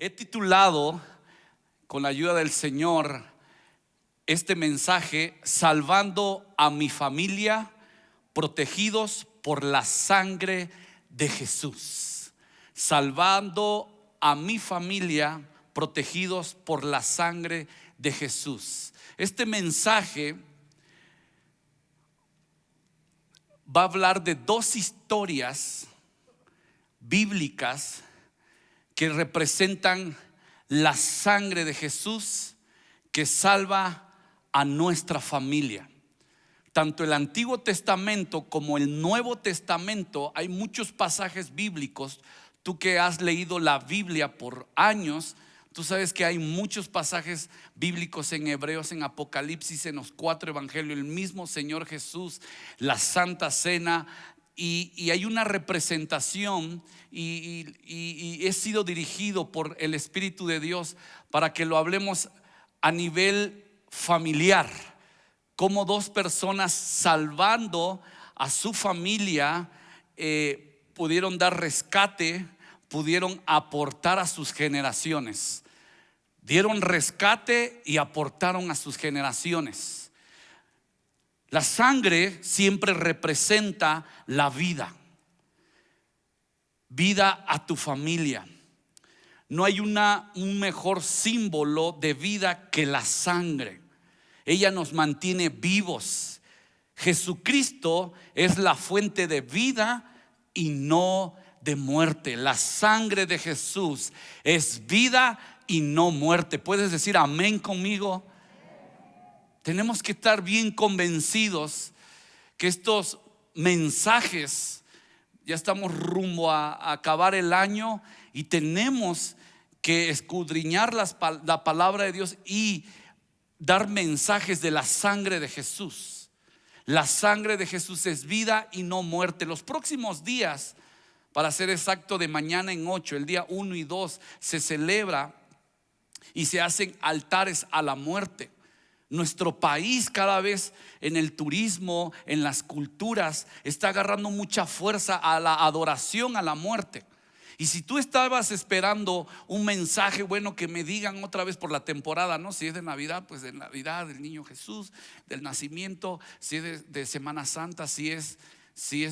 He titulado, con la ayuda del Señor, este mensaje: salvando a mi familia, protegidos por la sangre de Jesús. Salvando a mi familia, protegidos por la sangre de Jesús. Este mensaje va a hablar de dos historias bíblicas que representan la sangre de Jesús que salva a nuestra familia. Tanto el Antiguo Testamento como el Nuevo Testamento, hay muchos pasajes bíblicos. Tú que has leído la Biblia por años, tú sabes que hay muchos pasajes bíblicos en Hebreos, en Apocalipsis, en los 4 evangelios, el mismo Señor Jesús, la Santa Cena, y hay una representación, y he sido dirigido por el Espíritu de Dios para que lo hablemos a nivel familiar. Como dos personas, salvando a su familia, pudieron dar rescate, pudieron aportar a sus generaciones. Dieron rescate y aportaron a sus generaciones. La sangre siempre representa la vida. Vida a tu familia. No hay un mejor símbolo de vida que la sangre. Ella nos mantiene vivos. Jesucristo es la fuente de vida y no de muerte. La sangre de Jesús es vida y no muerte. ¿Puedes decir amén conmigo? Tenemos que estar bien convencidos que estos mensajes, ya estamos rumbo a acabar el año y tenemos que escudriñar la palabra de Dios y dar mensajes de la sangre de Jesús. La sangre de Jesús es vida y no muerte. Los próximos días, para ser exacto, de mañana en 8, el día 1 y 2, se celebra y se hacen altares a la muerte. Nuestro país cada vez en el turismo, en las culturas, está agarrando mucha fuerza a la adoración a la muerte. Y si tú estabas esperando un mensaje bueno, que me digan otra vez por la temporada, ¿no? Si es de Navidad, pues de Navidad, del niño Jesús, del nacimiento. Si es de Semana Santa, si es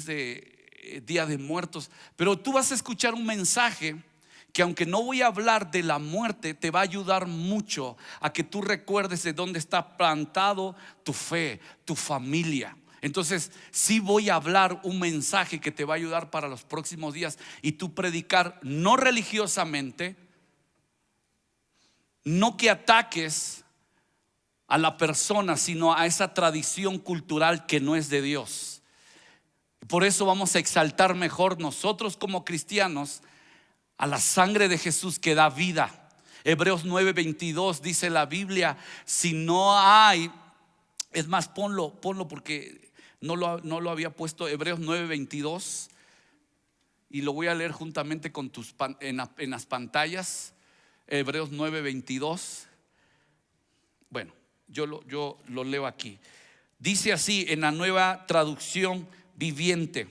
de Día de Muertos. Pero tú vas a escuchar un mensaje que, aunque no voy a hablar de la muerte, te va a ayudar mucho a que tú recuerdes de dónde está plantado tu fe, tu familia. Entonces sí voy a hablar un mensaje que te va a ayudar para los próximos días, y tú predicar no religiosamente, no que ataques a la persona, sino a esa tradición cultural que no es de Dios. Por eso vamos a exaltar mejor nosotros como cristianos a la sangre de Jesús que da vida. Hebreos 9:22 dice la Biblia: si no hay, es más, ponlo porque no lo había puesto. Hebreos 9:22, y lo voy a leer juntamente con en las pantallas. Hebreos 9:22. Bueno, yo lo leo aquí. Dice así en la Nueva Traducción Viviente.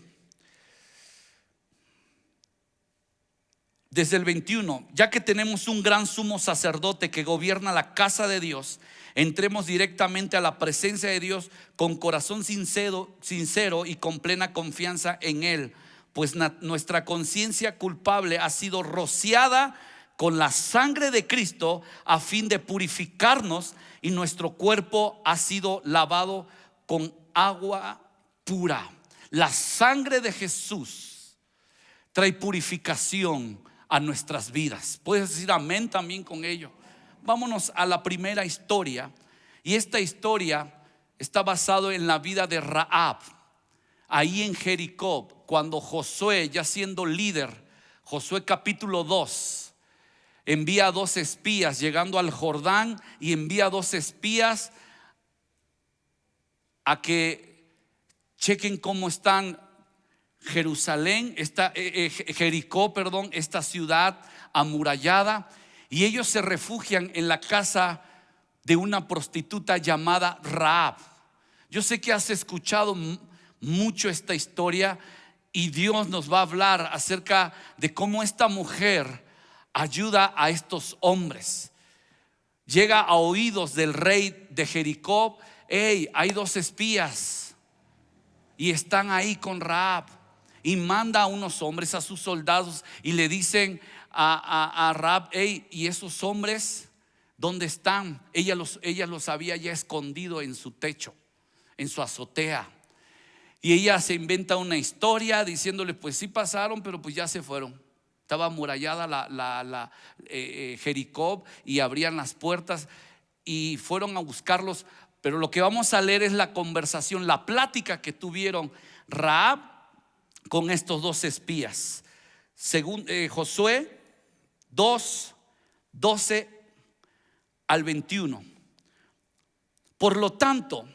Desde el 21: ya que tenemos un gran sumo sacerdote que gobierna la casa de Dios, entremos directamente a la presencia de Dios con corazón sincero y con plena confianza en Él, pues nuestra conciencia culpable ha sido rociada con la sangre de Cristo a fin de purificarnos, y nuestro cuerpo ha sido lavado con agua pura. La sangre de Jesús trae purificación a nuestras vidas. Puedes decir amén también con ello. Vámonos a la primera historia, y esta historia está basada en la vida de Rahab. Ahí en Jericó, cuando Josué, ya siendo líder, Josué capítulo 2, envía a 2 espías llegando al Jordán, y envía a 2 espías a que chequen cómo están Jerusalén, Jericó, esta ciudad amurallada. Y ellos se refugian en la casa de una prostituta llamada Rahab. Yo sé que has escuchado mucho esta historia, y Dios nos va a hablar acerca de cómo esta mujer ayuda a estos hombres. Llega a oídos del rey de Jericó: hey, hay 2 espías y están ahí con Rahab. Y manda a unos hombres, a sus soldados, y le dicen a Rahab: hey, ¿y esos hombres dónde están? Ella los había ya escondido en su techo, en su azotea. Y ella se inventa una historia diciéndole: pues sí pasaron, pero pues ya se fueron. Estaba amurallada Jericó y abrían las puertas y fueron a buscarlos. Pero lo que vamos a leer es la conversación, la plática que tuvieron Rahab con estos 2 espías. Según Josué 2, 12 al 21. Por lo tanto,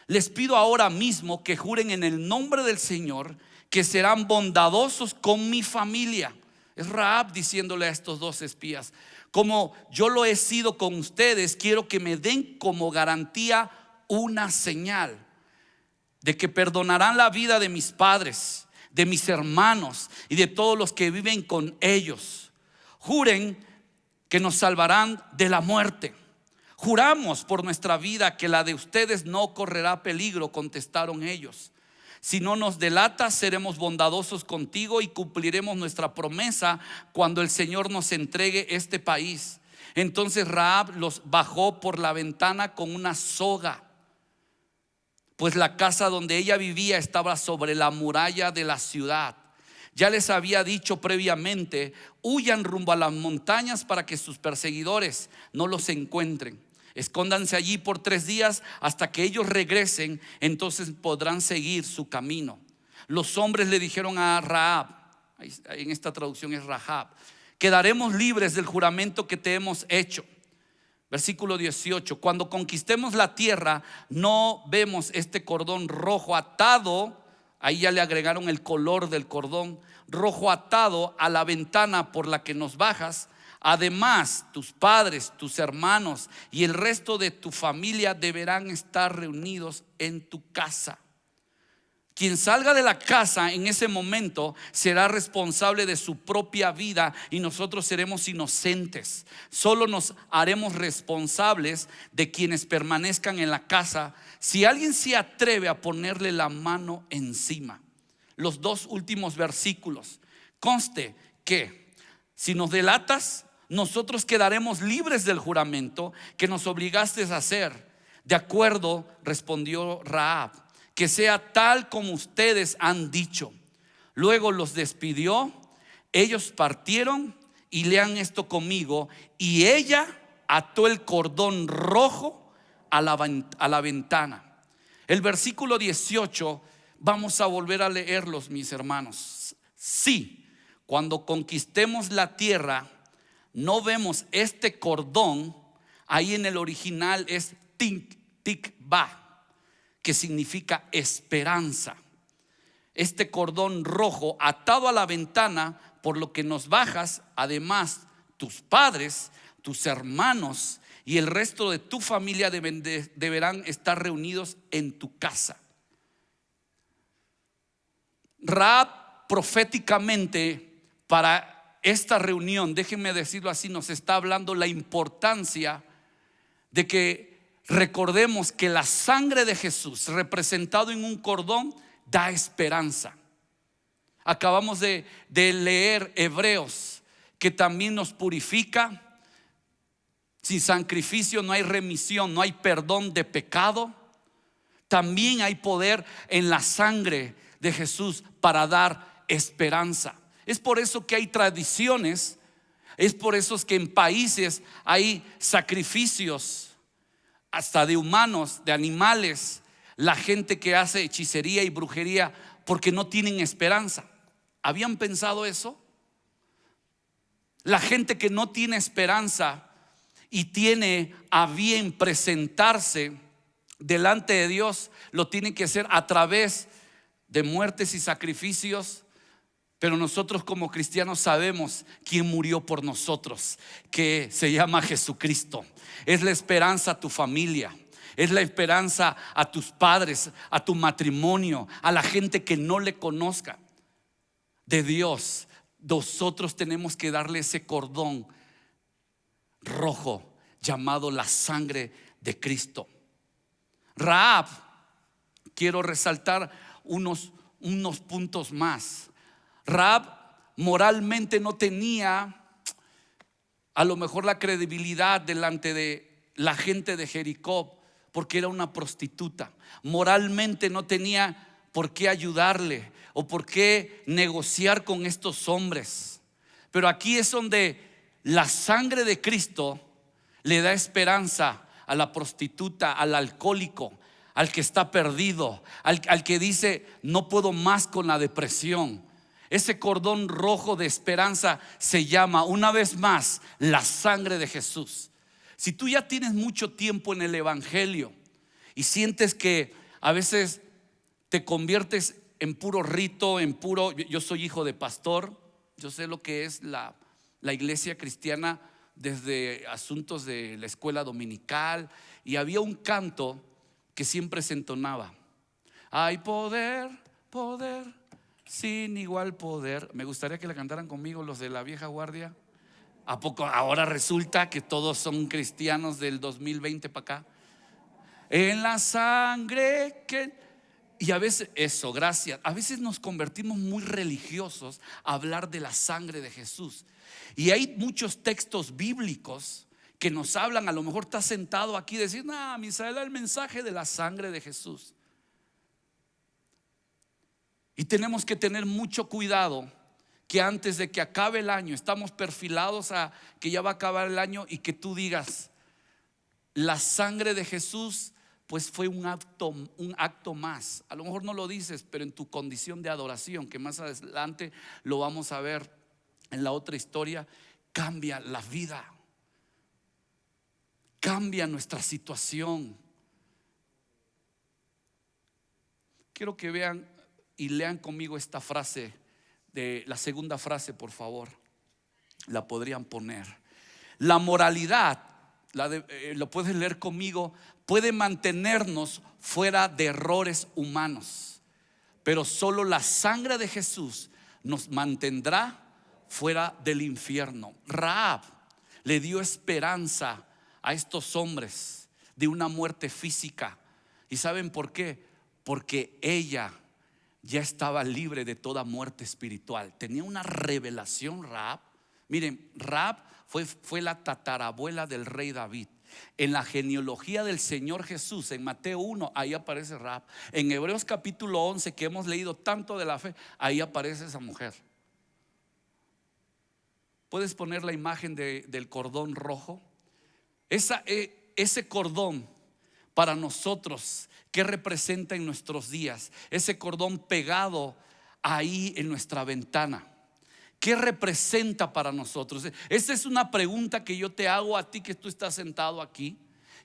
les pido ahora mismo que juren en el nombre del Señor que serán bondadosos con mi familia. Es Rahab diciéndole a estos 2 espías: como yo lo he sido con ustedes, quiero que me den como garantía una señal de que perdonarán la vida de mis padres, de mis hermanos y de todos los que viven con ellos. Juren que nos salvarán de la muerte. Juramos por nuestra vida que la de ustedes no correrá peligro, contestaron ellos. Si no nos delatas, seremos bondadosos contigo y cumpliremos nuestra promesa cuando el Señor nos entregue este país. Entonces Rahab los bajó por la ventana con una soga, pues la casa donde ella vivía estaba sobre la muralla de la ciudad. Ya les había dicho previamente: huyan rumbo a las montañas para que sus perseguidores no los encuentren. Escóndanse allí por 3 días hasta que ellos regresen, entonces podrán seguir su camino. Los hombres le dijeron a Rahab, en esta traducción es Rahab: quedaremos libres del juramento que te hemos hecho. Versículo 18: cuando conquistemos la tierra, no vemos este cordón rojo atado, ahí ya le agregaron el color del cordón rojo atado a la ventana por la que nos bajas. Además, tus padres, tus hermanos y el resto de tu familia deberán estar reunidos en tu casa. Quien salga de la casa en ese momento será responsable de su propia vida y nosotros seremos inocentes. Solo nos haremos responsables de quienes permanezcan en la casa si alguien se atreve a ponerle la mano encima. Los 2 últimos versículos: conste que si nos delatas, nosotros quedaremos libres del juramento que nos obligaste a hacer. De acuerdo, respondió Rahab, que sea tal como ustedes han dicho. Luego los despidió, ellos partieron y lean esto conmigo. Y ella ató el cordón rojo a la ventana. El versículo 18, vamos a volver a leerlos, mis hermanos. Sí, cuando conquistemos la tierra, no vemos este cordón. Ahí en el original es tikva, que significa esperanza. Este cordón rojo atado a la ventana, por lo que nos bajas. Además, tus padres, tus hermanos y el resto de tu familia deberán estar reunidos en tu casa. Rahab proféticamente para esta reunión, déjenme decirlo así, nos está hablando la importancia de que recordemos que la sangre de Jesús representado en un cordón da esperanza. Acabamos de leer Hebreos, que también nos purifica. Sin sacrificio no hay remisión, no hay perdón de pecado. También hay poder en la sangre de Jesús para dar esperanza. Es por eso que hay tradiciones, es por eso que en países hay sacrificios hasta de humanos, de animales. La gente que hace hechicería y brujería porque no tienen esperanza. ¿Habían pensado eso? La gente que no tiene esperanza y tiene a bien presentarse delante de Dios, lo tiene que hacer a través de muertes y sacrificios. Pero nosotros como cristianos sabemos quién murió por nosotros, que se llama Jesucristo. Es la esperanza a tu familia, es la esperanza a tus padres, a tu matrimonio, a la gente que no le conozca de Dios. nosotros tenemos que darle ese cordón rojo llamado la sangre de Cristo. Rahab, quiero resaltar unos puntos más. Rahab moralmente no tenía a lo mejor la credibilidad delante de la gente de Jericó, porque era una prostituta. Moralmente no tenía por qué ayudarle o por qué negociar con estos hombres. Pero aquí es donde la sangre de Cristo le da esperanza a la prostituta, al alcohólico, al que está perdido, al que dice no puedo más con la depresión. Ese cordón rojo de esperanza se llama, una vez más, la sangre de Jesús. Si tú ya tienes mucho tiempo en el evangelio y sientes que a veces te conviertes en puro rito, en puro, yo soy hijo de pastor, yo sé lo que es la iglesia cristiana desde asuntos de la escuela dominical, y había un canto que siempre se entonaba: hay poder, poder, sin igual poder. Me gustaría que la cantaran conmigo los de la vieja guardia. ¿A poco ahora resulta que todos son cristianos del 2020 para acá? En la sangre que... Y a veces, eso, gracias, a veces nos convertimos muy religiosos a hablar de la sangre de Jesús. Y hay muchos textos bíblicos que nos hablan. A lo mejor estás sentado aquí y decir: no, Misael, el mensaje de la sangre de Jesús. Y tenemos que tener mucho cuidado que antes de que acabe el año, estamos perfilados a que ya va a acabar el año, y que tú digas: la sangre de Jesús pues fue un acto más. A lo mejor no lo dices, pero en tu condición de adoración, que más adelante lo vamos a ver en la otra historia, cambia la vida, cambia nuestra situación. Quiero que vean y lean conmigo esta frase, de la segunda frase, por favor. La podrían poner. La moralidad, lo puedes leer conmigo, puede mantenernos fuera de errores humanos, pero solo la sangre de Jesús nos mantendrá fuera del infierno. Rahab le dio esperanza a estos hombres de una muerte física. ¿Y saben por qué? Porque ella ya estaba libre de toda muerte espiritual. Tenía una revelación Rahab. Miren, Rahab fue la tatarabuela del rey David. En la genealogía del Señor Jesús, en Mateo 1, ahí aparece Rahab. En Hebreos capítulo 11, que hemos leído tanto de la fe, ahí aparece esa mujer. ¿Puedes poner la imagen del cordón rojo? Ese cordón para nosotros, ¿qué representa en nuestros días? Ese cordón pegado ahí en nuestra ventana, ¿qué representa para nosotros? Esa es una pregunta que yo te hago a ti que tú estás sentado aquí.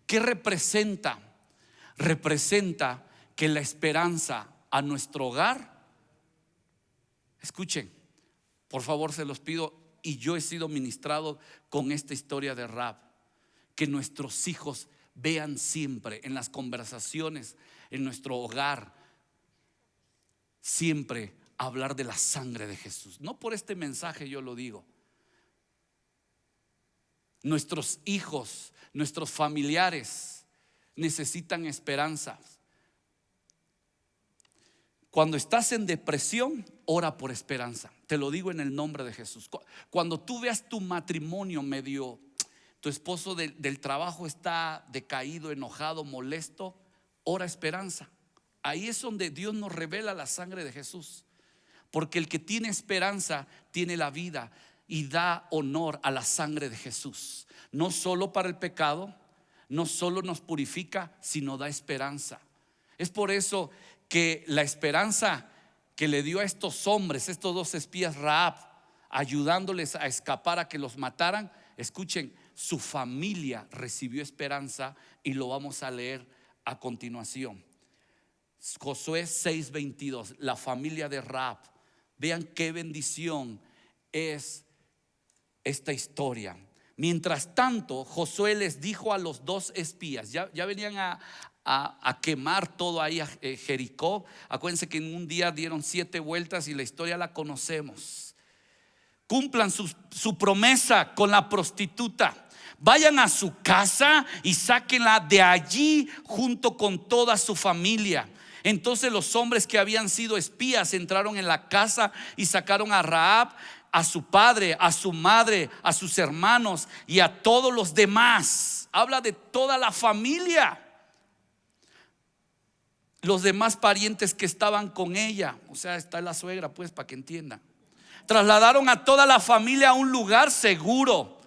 ¿Qué representa? Representa que la esperanza a nuestro hogar, escuchen, por favor, se los pido, y yo he sido ministrado con esta historia de Rahab, que nuestros hijos vean siempre en las conversaciones, en nuestro hogar, siempre hablar de la sangre de Jesús. No por este mensaje yo lo digo. Nuestros hijos, nuestros familiares necesitan esperanza. Cuando estás en depresión, ora por esperanza. Te lo digo en el nombre de Jesús. Cuando tú veas tu matrimonio medio, tu esposo del trabajo está decaído, enojado, molesto, ora esperanza. Ahí es donde Dios nos revela la sangre de Jesús. Porque el que tiene esperanza tiene la vida y da honor a la sangre de Jesús. No solo para el pecado, no solo nos purifica, sino da esperanza. Es por eso que la esperanza que le dio a estos hombres, estos dos espías, Rahab, ayudándoles a escapar a que los mataran, escuchen, su familia recibió esperanza, y lo vamos a leer a continuación. Josué 6:22, la familia de Rahab. Vean qué bendición es esta historia. Mientras tanto, Josué les dijo a los dos espías, ya venían a quemar todo ahí a Jericó. Acuérdense que en un día dieron 7 vueltas y la historia la conocemos. cumplan su promesa con la prostituta. Vayan a su casa y sáquenla de allí junto con toda su familia. Entonces los hombres que habían sido espías entraron en la casa y sacaron a Rahab, a su padre, a su madre, a sus hermanos y a todos los demás. Habla de toda la familia. Los demás parientes que estaban con ella, o sea, está la suegra, pues, para que entiendan. Trasladaron a toda la familia a un lugar seguro.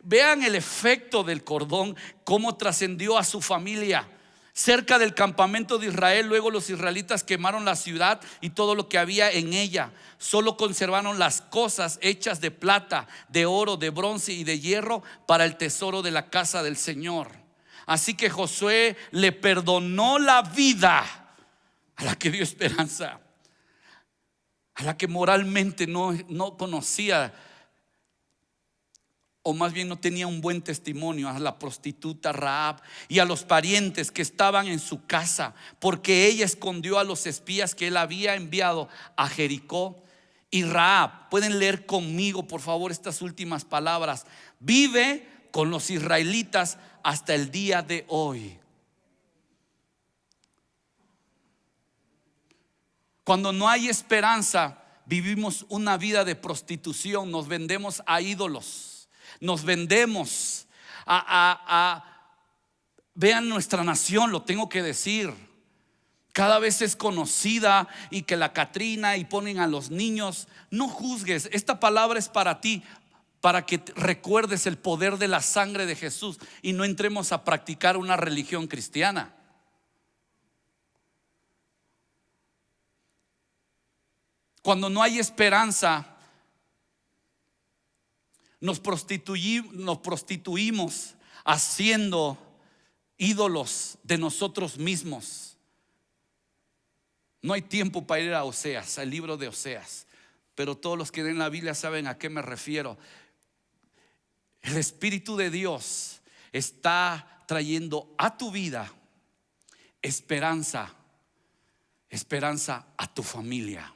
Vean el efecto del cordón, cómo trascendió a su familia. Cerca del campamento de Israel, luego los israelitas quemaron la ciudad y todo lo que había en ella. Solo conservaron las cosas hechas de plata, de oro, de bronce y de hierro para el tesoro de la casa del Señor. Así que Josué le perdonó la vida a la que dio esperanza, a la que moralmente no conocía, o más bien no tenía un buen testimonio, a la prostituta Rahab y a los parientes que estaban en su casa, porque ella escondió a los espías que él había enviado a Jericó. Y Rahab, pueden leer conmigo por favor estas últimas palabras, vive con los israelitas hasta el día de hoy. Cuando no hay esperanza, vivimos una vida de prostitución, nos vendemos a ídolos, nos vendemos vean nuestra nación, lo tengo que decir, cada vez es conocida, y que la Catrina, y ponen a los niños. No juzgues, esta palabra es para ti, para que recuerdes el poder de la sangre de Jesús y no entremos a practicar una religión cristiana. Cuando no hay esperanza, nos prostituimos haciendo ídolos de nosotros mismos. No hay tiempo para ir a Oseas, al libro de Oseas, pero todos los que leen la Biblia saben a qué me refiero. El Espíritu de Dios está trayendo a tu vida esperanza a tu familia.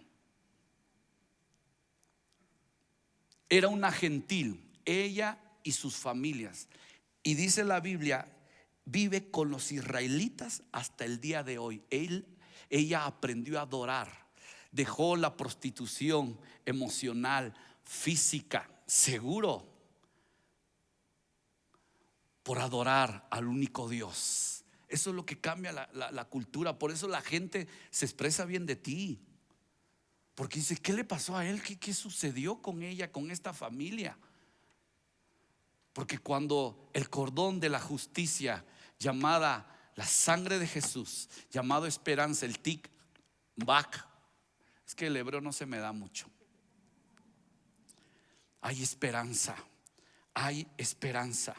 Era una gentil, ella y sus familias, y dice la Biblia, vive con los israelitas hasta el día de hoy. Ella aprendió a adorar, dejó la prostitución emocional, física, seguro, por adorar al único Dios. Eso es lo que cambia la cultura. Por eso la gente se expresa bien de ti, porque dice, ¿qué le pasó a él? ¿Qué sucedió con ella, con esta familia? Porque cuando el cordón de la justicia, llamada la sangre de Jesús, llamado esperanza, el tik-bak, es que el hebreo no se me da mucho. Hay esperanza, hay esperanza.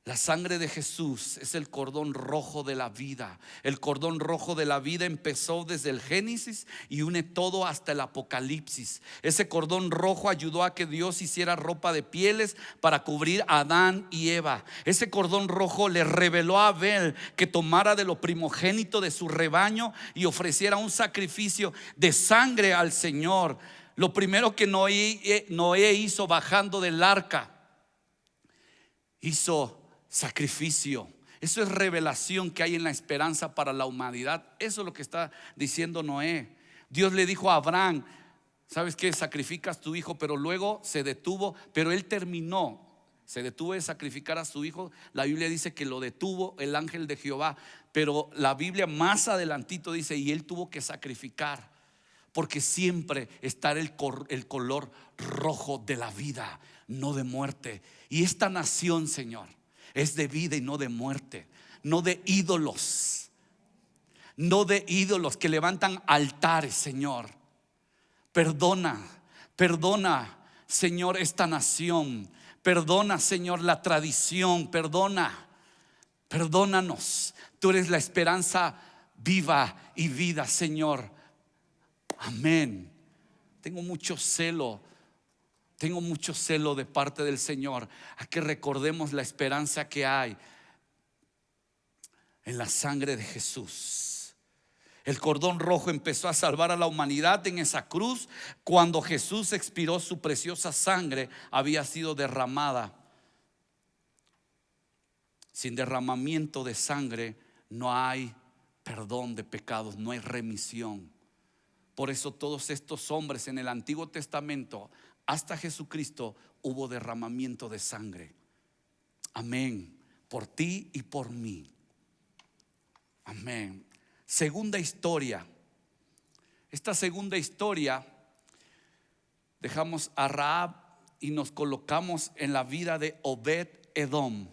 La sangre de Jesús es el cordón rojo de la vida. El cordón rojo de la vida empezó desde el Génesis y une todo hasta el Apocalipsis. Ese cordón rojo ayudó a que Dios hiciera ropa de pieles para cubrir a Adán y Eva. Ese cordón rojo le reveló a Abel que tomara de lo primogénito de su rebaño y ofreciera un sacrificio de sangre al Señor. Lo primero que Noé hizo bajando del arca, hizo sacrificio. Eso es revelación que hay en la esperanza para la humanidad. Eso es lo que está diciendo Noé. Dios le dijo a Abraham, ¿sabes qué? Sacrificas tu hijo, pero luego se detuvo, pero él se detuvo de sacrificar a su hijo. La Biblia dice que lo detuvo el ángel de Jehová, pero la Biblia más adelantito dice, y él tuvo que sacrificar, porque siempre estará el color rojo de la vida, no de muerte. Y esta nación, Señor, es de vida y no de muerte, no de ídolos, que levantan altares, Señor. Perdona, Señor, esta nación. Perdona, Señor, la tradición. Perdónanos. Tú eres la esperanza viva y vida, Señor. Amén. Tengo mucho celo de parte del Señor a que recordemos la esperanza que hay en la sangre de Jesús. El cordón rojo empezó a salvar a la humanidad en esa cruz. Cuando Jesús expiró, su preciosa sangre había sido derramada. Sin derramamiento de sangre no hay perdón de pecados, no hay remisión. Por eso todos estos hombres en el Antiguo Testamento, hasta Jesucristo, hubo derramamiento de sangre. Amén. Por ti y por mí. Amén. Segunda historia. Esta segunda historia, dejamos a Rahab y nos colocamos en la vida de Obed Edom.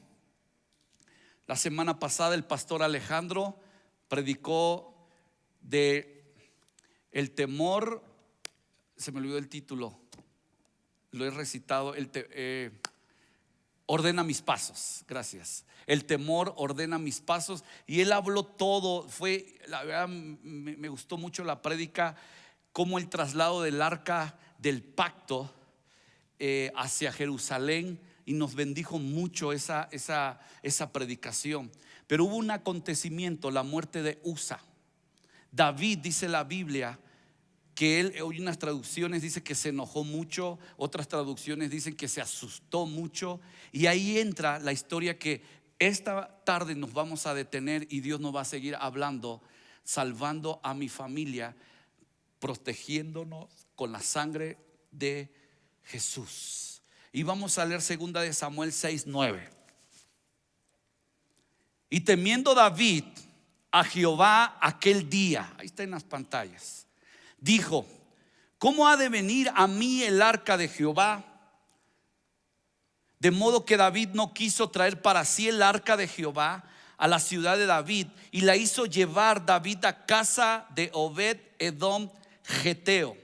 La semana pasada el pastor Alejandro predicó de el temor. Se me olvidó el título, lo he recitado. Ordena mis pasos, gracias. El temor ordena mis pasos. Y él habló todo. La verdad, me gustó mucho la prédica, como el traslado del arca del pacto hacia Jerusalén, y nos bendijo mucho esa predicación. Pero hubo un acontecimiento, la muerte de Usa. David, dice la Biblia, que él, hoy unas traducciones dice que se enojó mucho, otras traducciones dicen que se asustó mucho. Y ahí entra la historia que esta tarde nos vamos a detener, y Dios nos va a seguir hablando, salvando a mi familia, protegiéndonos con la sangre de Jesús. Y vamos a leer 2 de Samuel 6:9. Y temiendo David a Jehová aquel día, ahí está en las pantallas, dijo: ¿cómo ha de venir a mí el arca de Jehová? De modo que David no quiso traer para sí el arca de Jehová a la ciudad de David, y la hizo llevar David a casa de Obed Edom Geteo.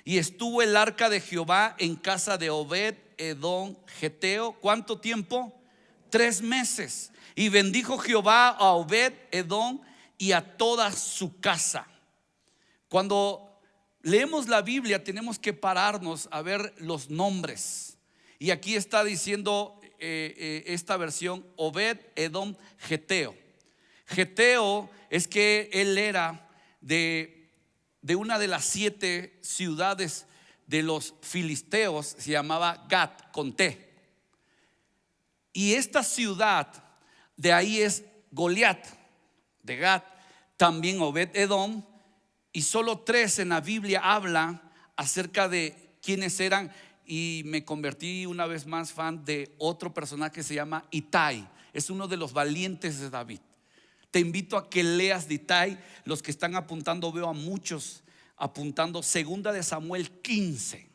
Y estuvo el arca de Jehová en casa de Obed Edom Geteo. ¿Cuánto tiempo? 3 meses. Y bendijo Jehová a Obed Edom y a toda su casa. Cuando leemos la Biblia tenemos que pararnos a ver los nombres. Y aquí está diciendo esta versión, Obed Edom Geteo. Geteo es que él era de una de las 7 ciudades de los filisteos, se llamaba Gat, con T. Y esta ciudad, de ahí es Goliat, de Gat, también Obed Edom. Y solo 3 en la Biblia hablan acerca de quiénes eran. Y me convertí una vez más fan de otro personaje que se llama Itai. Es uno de los valientes de David. Te invito a que leas de Itai. Los que están apuntando, veo a muchos apuntando 2 de Samuel 15.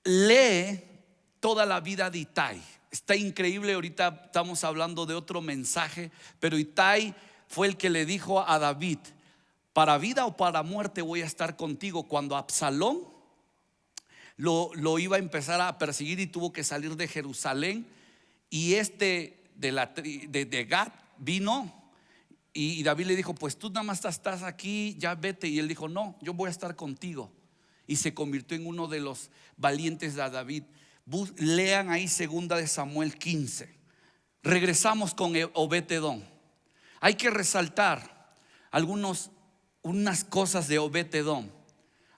Lee toda la vida de Itai. Está increíble. Ahorita estamos hablando de otro mensaje, pero Itai fue el que le dijo a David: para vida o para muerte voy a estar contigo. Cuando Absalón lo iba a empezar a perseguir y tuvo que salir de Jerusalén, y de Gat vino, y David le dijo: pues tú nada más estás aquí, ya vete. Y él dijo: no, yo voy a estar contigo. Y se convirtió en uno de los valientes de David. Lean ahí 2 de Samuel 15. Regresamos con Obed Edom. Hay que resaltar unas cosas de Obed Edom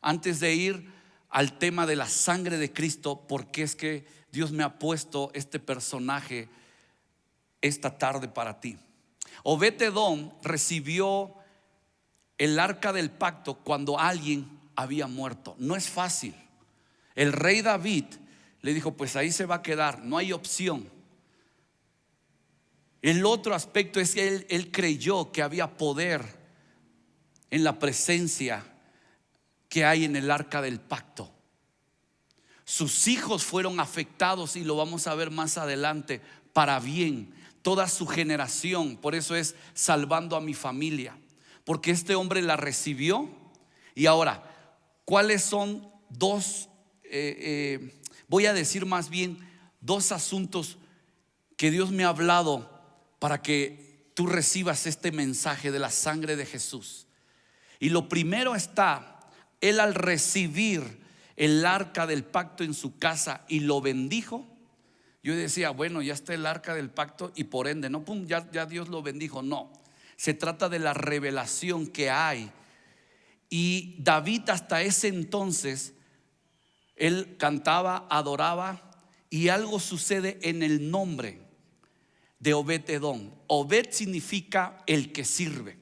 antes de ir al tema de la sangre de Cristo, porque es que Dios me ha puesto este personaje esta tarde para ti. Obed Edom recibió el arca del pacto cuando alguien había muerto. No es fácil. El rey David le dijo: pues ahí se va a quedar, no hay opción. El otro aspecto es que él creyó que había poder en la presencia que hay en el arca del pacto. Sus hijos fueron afectados, y lo vamos a ver más adelante, para bien. Toda su generación. Por eso es salvando a mi familia, porque este hombre la recibió. Y ahora, ¿cuáles son voy a decir más bien 2 asuntos que Dios me ha hablado para que tú recibas este mensaje de la sangre de Jesús? Y lo primero está: él, al recibir el arca del pacto en su casa y lo bendijo. Yo decía: bueno, ya está el arca del pacto y por ende, no, pum, ya Dios lo bendijo. No, Se trata de la revelación que hay. Y David hasta ese entonces, él cantaba, adoraba, y algo sucede en el nombre de Obed-Edom. Obed significa el que sirve,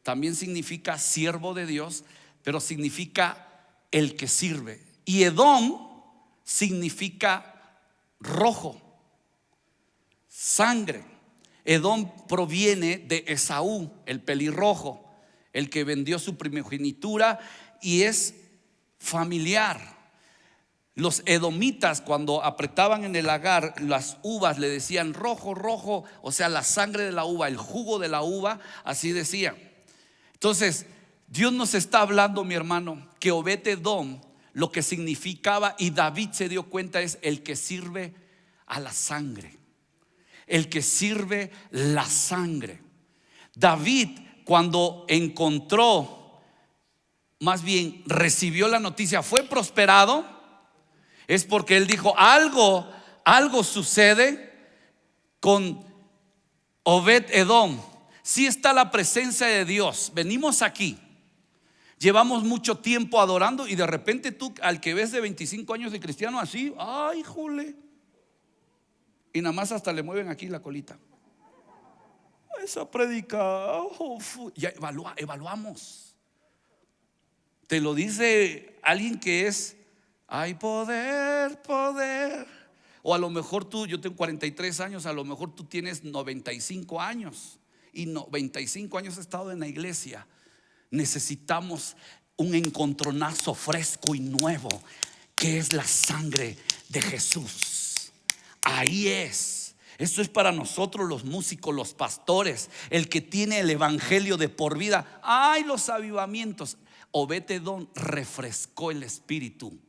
también significa siervo de Dios, pero significa el que sirve. Y Edom significa rojo, sangre. Edom proviene de Esaú, el pelirrojo, el que vendió su primogenitura, y es familiar. Los edomitas, cuando apretaban en el lagar las uvas, le decían rojo, rojo, o sea, la sangre de la uva, el jugo de la uva, así decían. Entonces, Dios nos está hablando, mi hermano, que Obed-Edom, lo que significaba, y David se dio cuenta, es el que sirve a la sangre. El que sirve la sangre. David, cuando encontró, más bien recibió la noticia, fue prosperado, es porque él dijo, algo sucede con Obed-Edom. Sí está la presencia de Dios. Venimos aquí, llevamos mucho tiempo adorando, y de repente tú, al que ves de 25 años de cristiano así, ay, jole, y nada más hasta le mueven aquí la colita. Esa predica, ya evaluamos. Te lo dice alguien que es, hay poder, poder. O a lo mejor tú, yo tengo 43 años, a lo mejor tú tienes 95 años, y 95 años has estado en la iglesia. Necesitamos un encontronazo fresco y nuevo, que es la sangre de Jesús. Ahí es. Esto es para nosotros los músicos, los pastores, el que tiene el evangelio de por vida. Ay, los avivamientos. Obed-Edom refrescó el espíritu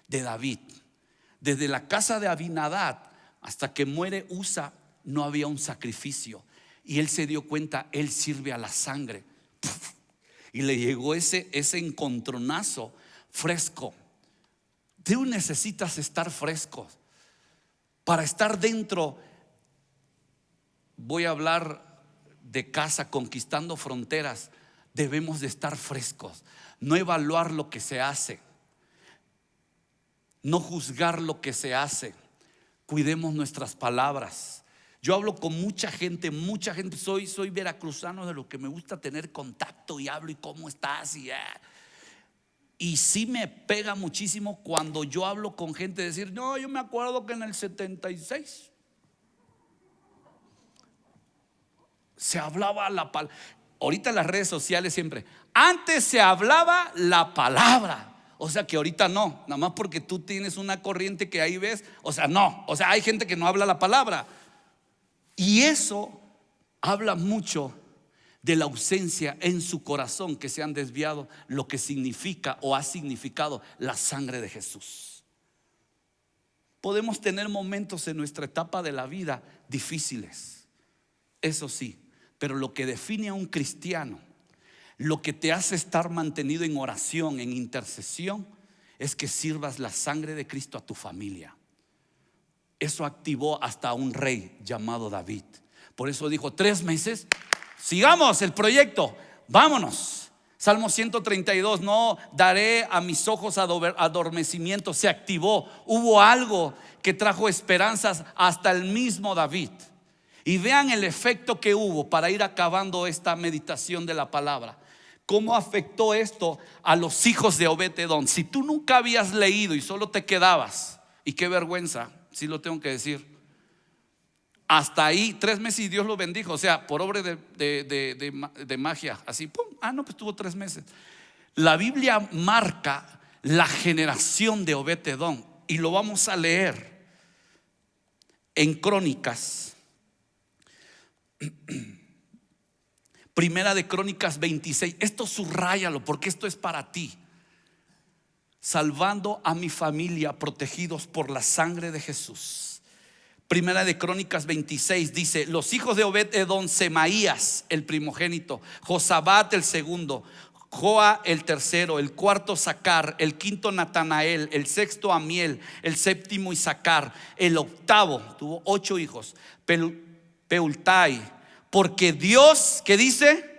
de David. Desde la casa de Abinadab hasta que muere Usa, no había un sacrificio, y él se dio cuenta, él sirve a la sangre. Y le llegó ese encontronazo fresco. Tú necesitas estar fresco para estar dentro. Voy a hablar de casa, conquistando fronteras. Debemos de estar frescos, no evaluar lo que se hace, no juzgar lo que se hace. Cuidemos nuestras palabras. Yo hablo con mucha gente, soy veracruzano, de lo que me gusta tener contacto, y hablo, y cómo estás, y sí me pega muchísimo cuando yo hablo con gente, decir, no, yo me acuerdo que en el 76 se hablaba la palabra. Ahorita en las redes sociales siempre, antes se hablaba la palabra. O sea que ahorita no, nada más porque tú tienes una corriente que ahí ves. O sea, no, o sea, hay gente que no habla la palabra. Y eso habla mucho de la ausencia en su corazón, que se han desviado lo que significa o ha significado la sangre de Jesús. Podemos tener momentos en nuestra etapa de la vida difíciles, eso sí, pero lo que define a un cristiano, lo que te hace estar mantenido en oración, en intercesión, es que sirvas la sangre de Cristo a tu familia. Eso activó hasta a un rey llamado David. Por eso dijo, 3 meses, sigamos el proyecto, vámonos. Salmo 132, no daré a mis ojos adormecimiento. Se activó, hubo algo que trajo esperanzas hasta el mismo David. Y vean el efecto que hubo, para ir acabando esta meditación de la palabra. ¿Cómo afectó esto a los hijos de Obed-Edom? Si tú nunca habías leído y solo te quedabas, y qué vergüenza, sí lo tengo que decir, hasta ahí 3 meses y Dios lo bendijo, o sea, por obra de magia, así, pum, no, pues tuvo 3 meses. La Biblia marca la generación de Obed-Edom, y lo vamos a leer en Crónicas. Primera de Crónicas 26. Esto subráyalo, porque esto es para ti. Salvando a mi familia, protegidos por la sangre de Jesús. Primera de Crónicas 26 dice: los hijos de Obed-Edom, Semaías el primogénito, Josabad el segundo, Joa el tercero, el cuarto Sacar, el quinto Natanael, el sexto Amiel, el séptimo Isacar, el octavo, tuvo 8 hijos, Peultai, porque Dios, ¿qué dice?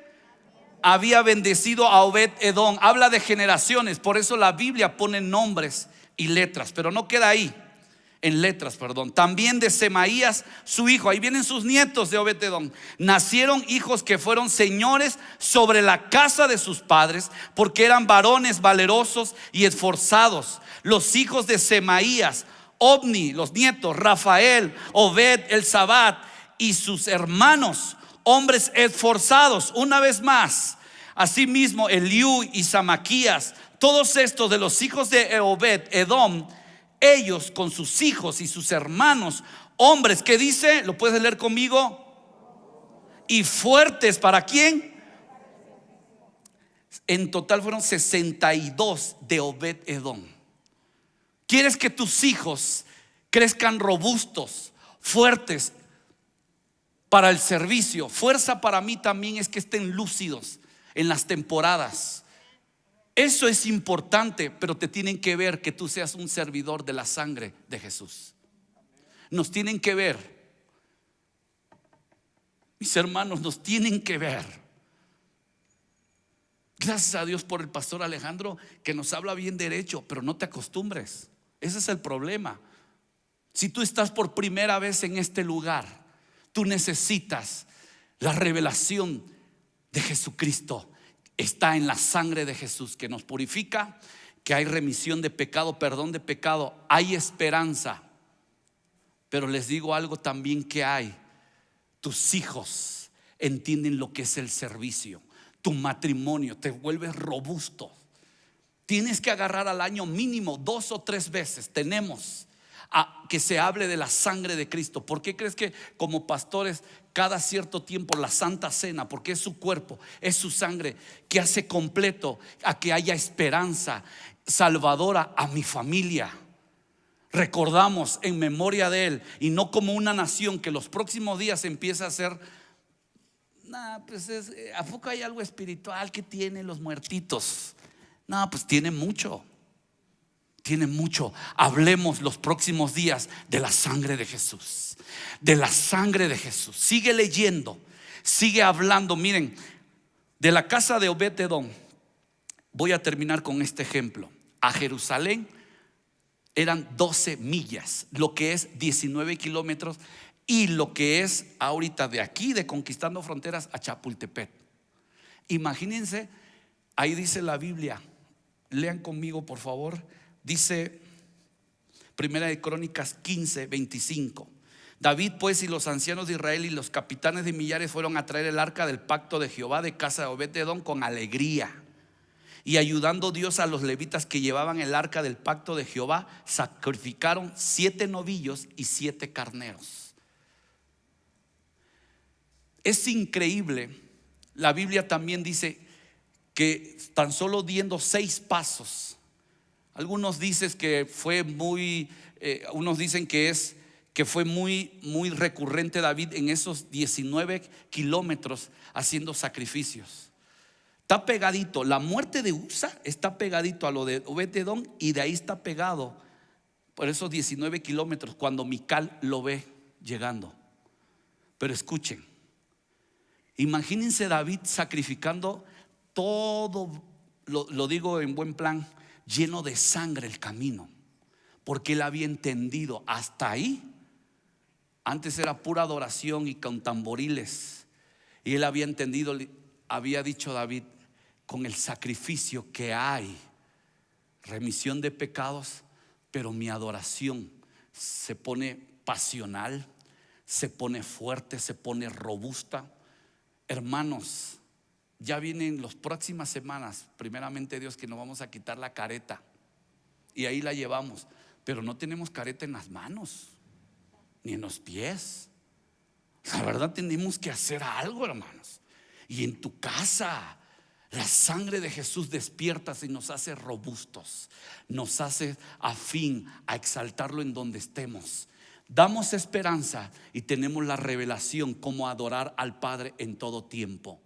Había bendecido a Obed-Edom. Habla de generaciones, por eso la Biblia pone nombres y letras, pero no queda ahí, en letras, perdón. También de Semaías, su hijo, ahí vienen sus nietos de Obed-Edom. Nacieron hijos que fueron señores sobre la casa de sus padres, porque eran varones valerosos y esforzados. Los hijos de Semaías, Ovni, los nietos, Rafael, Obed, Elzabat y sus hermanos, hombres esforzados. Una vez más, asimismo Eliú y Samaquías, todos estos de los hijos de Obed-Edom, ellos con sus hijos y sus hermanos, hombres, ¿qué dice? ¿Lo puedes leer conmigo? Y fuertes, ¿para quién? En total fueron 62 de Obed-Edom. ¿Quieres que tus hijos crezcan robustos, fuertes para el servicio? Fuerza para mí también es que estén lúcidos en las temporadas. Eso es importante, pero te tienen que ver que tú seas un servidor de la sangre de Jesús. Nos tienen que ver, mis hermanos, nos tienen que ver. Gracias a Dios por el pastor Alejandro, que nos habla bien derecho, pero no te acostumbres. Ese es el problema. Si tú estás por primera vez en este lugar, tú necesitas la revelación de Jesucristo. Está en la sangre de Jesús que nos purifica, que hay remisión de pecado, perdón de pecado, hay esperanza. Pero les digo algo también que hay: tus hijos entienden lo que es el servicio. Tu matrimonio te vuelve robusto. Tienes que agarrar al año mínimo 2 o 3 veces. Tenemos a que se hable de la sangre de Cristo. ¿Por qué crees que como pastores cada cierto tiempo la Santa Cena? Porque es su cuerpo, es su sangre que hace completo a que haya esperanza salvadora a mi familia. Recordamos en memoria de Él, y no como una nación que los próximos días empieza a hacer, pues ¿a poco hay algo espiritual que tienen los muertitos? No, pues tiene mucho. Tiene mucho. Hablemos los próximos días de la sangre de Jesús. De la sangre de Jesús. Sigue leyendo, sigue hablando. Miren, de la casa de Obed-Edom, voy a terminar con este ejemplo. A Jerusalén eran 12 millas, lo que es 19 kilómetros, y lo que es ahorita de aquí, de Conquistando Fronteras, a Chapultepec. Imagínense, ahí dice la Biblia, lean conmigo por favor. Dice Primera de Crónicas 15:25. David pues y los ancianos de Israel y los capitanes de millares fueron a traer el arca del pacto de Jehová de casa de Obed-Edom con alegría, y ayudando Dios a los levitas que llevaban el arca del pacto de Jehová, sacrificaron 7 novillos y 7 carneros. Es increíble. La Biblia también dice que tan solo dando 6 pasos. Algunos dicen que fue muy, unos dicen que fue muy recurrente David en esos 19 kilómetros haciendo sacrificios. Está pegadito, la muerte de Usa está pegadito a lo de Obed-Edom, y de ahí está pegado por esos 19 kilómetros cuando Mical lo ve llegando. Pero escuchen, imagínense David sacrificando todo, lo digo en buen plan, lleno de sangre el camino, porque él había entendido hasta ahí. Antes era pura adoración y con tamboriles, y él había entendido, había dicho David, con el sacrificio que hay remisión de pecados, pero mi adoración se pone pasional, se pone fuerte, se pone robusta. Hermanos, ya vienen las próximas semanas, primeramente Dios, que nos vamos a quitar la careta, y ahí la llevamos, pero no tenemos careta en las manos ni en los pies. La verdad, tenemos que hacer algo, hermanos. Y en tu casa, la sangre de Jesús despierta y nos hace robustos, nos hace afín a exaltarlo en donde estemos. Damos esperanza y tenemos la revelación cómo adorar al Padre en todo tiempo.